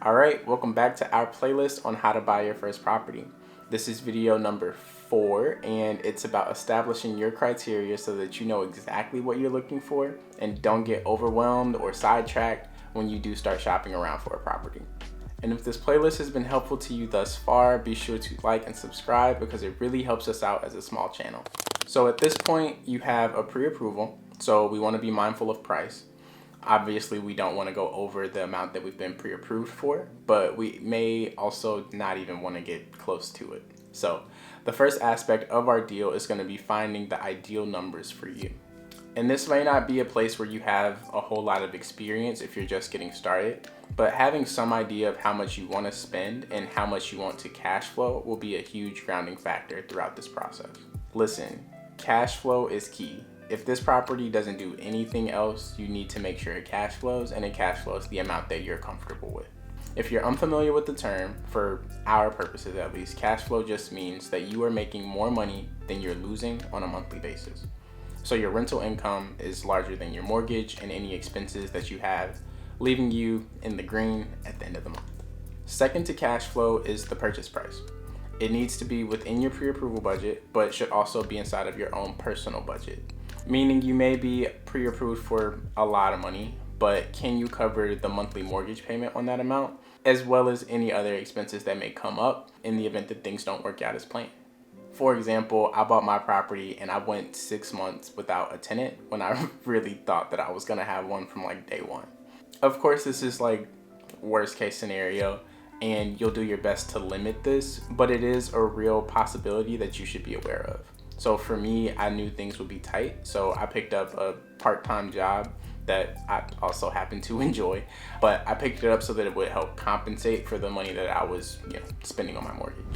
Alright, welcome back to our playlist on how to buy your first property. This is video number 4 and it's about establishing your criteria so that you know exactly what you're looking for and don't get overwhelmed or sidetracked when you do start shopping around for a property. And if this playlist has been helpful to you thus far, be sure to like and subscribe because it really helps us out as a small channel. So at this point, you have a pre-approval, so we want to be mindful of price. Obviously, we don't want to go over the amount that we've been pre-approved for, but we may also not even want to get close to it. So the first aspect of our deal is going to be finding the ideal numbers for you. And this may not be a place where you have a whole lot of experience if you're just getting started, but having some idea of how much you want to spend and how much you want to cash flow will be a huge grounding factor throughout this process. Listen, cash flow is key. If this property doesn't do anything else, you need to make sure it cash flows, and it cash flows the amount that you're comfortable with. If you're unfamiliar with the term, for our purposes at least, cash flow just means that you are making more money than you're losing on a monthly basis. So your rental income is larger than your mortgage and any expenses that you have, leaving you in the green at the end of the month. Second to cash flow is the purchase price. It needs to be within your pre-approval budget, but should also be inside of your own personal budget. Meaning you may be pre-approved for a lot of money, but can you cover the monthly mortgage payment on that amount, as well as any other expenses that may come up in the event that things don't work out as planned? For example, I bought my property and I went 6 months without a tenant when I really thought that I was gonna have one from like day one. Of course, this is like worst case scenario and you'll do your best to limit this, but it is a real possibility that you should be aware of. So for me, I knew things would be tight, so I picked up a part-time job that I also happen to enjoy, but I picked it up so that it would help compensate for the money that I was spending on my mortgage.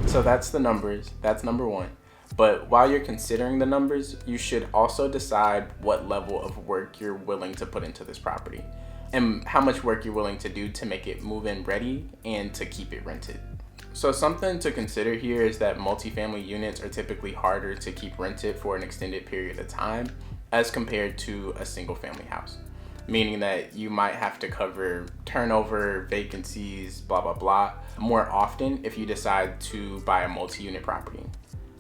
So that's the numbers, that's number one. But while you're considering the numbers, you should also decide what level of work you're willing to put into this property and how much work you're willing to do to make it move-in ready and to keep it rented. So something to consider here is that multifamily units are typically harder to keep rented for an extended period of time as compared to a single family house. Meaning that you might have to cover turnover, vacancies, blah, blah, blah, more often if you decide to buy a multi-unit property.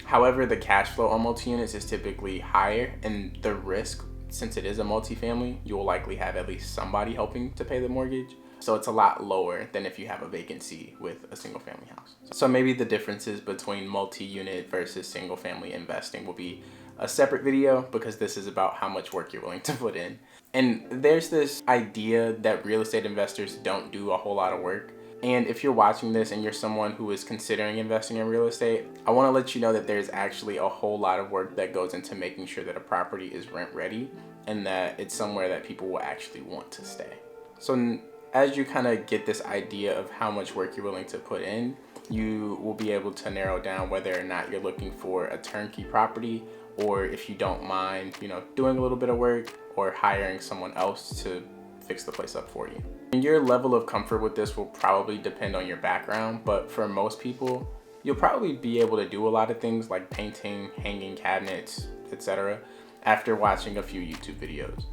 However, the cash flow on multi-units is typically higher, and the risk, since it is a multifamily, you will likely have at least somebody helping to pay the mortgage. So it's a lot lower than if you have a vacancy with a single family house. So maybe the differences between multi-unit versus single family investing will be a separate video because this is about how much work you're willing to put in. And there's this idea that real estate investors don't do a whole lot of work. And if you're watching this and you're someone who is considering investing in real estate, I want to let you know that there's actually a whole lot of work that goes into making sure that a property is rent ready and that it's somewhere that people will actually want to stay. So as you kind of get this idea of how much work you're willing to put in, you will be able to narrow down whether or not you're looking for a turnkey property or if you don't mind, doing a little bit of work or hiring someone else to fix the place up for you. And your level of comfort with this will probably depend on your background, but for most people, you'll probably be able to do a lot of things like painting, hanging cabinets, etc. after watching a few YouTube videos.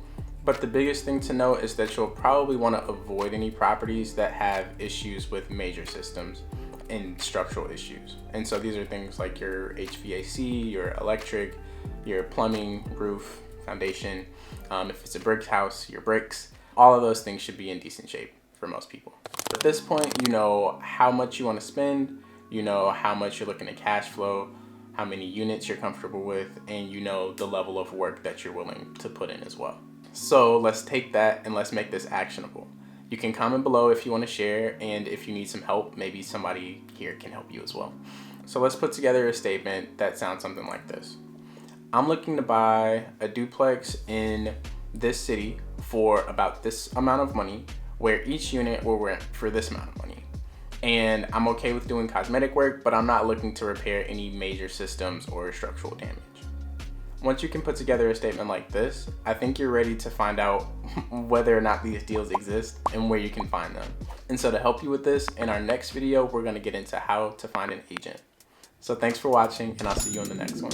But the biggest thing to note is that you'll probably want to avoid any properties that have issues with major systems and structural issues. And so these are things like your HVAC, your electric, your plumbing, roof, foundation. If it's a brick house, your bricks, all of those things should be in decent shape for most people. At this point, you know how much you want to spend, you know how much you're looking to cash flow, how many units you're comfortable with, and you know the level of work that you're willing to put in as well. So let's take that and let's make this actionable. You can comment below if you want to share, and if you need some help, maybe somebody here can help you as well. So let's put together a statement that sounds something like this. I'm looking to buy a duplex in this city for about this amount of money, where each unit will rent for this amount of money. And I'm okay with doing cosmetic work, but I'm not looking to repair any major systems or structural damage. Once you can put together a statement like this, I think you're ready to find out whether or not these deals exist and where you can find them. And so to help you with this, in our next video, we're going to get into how to find an agent. So thanks for watching, and I'll see you in the next one.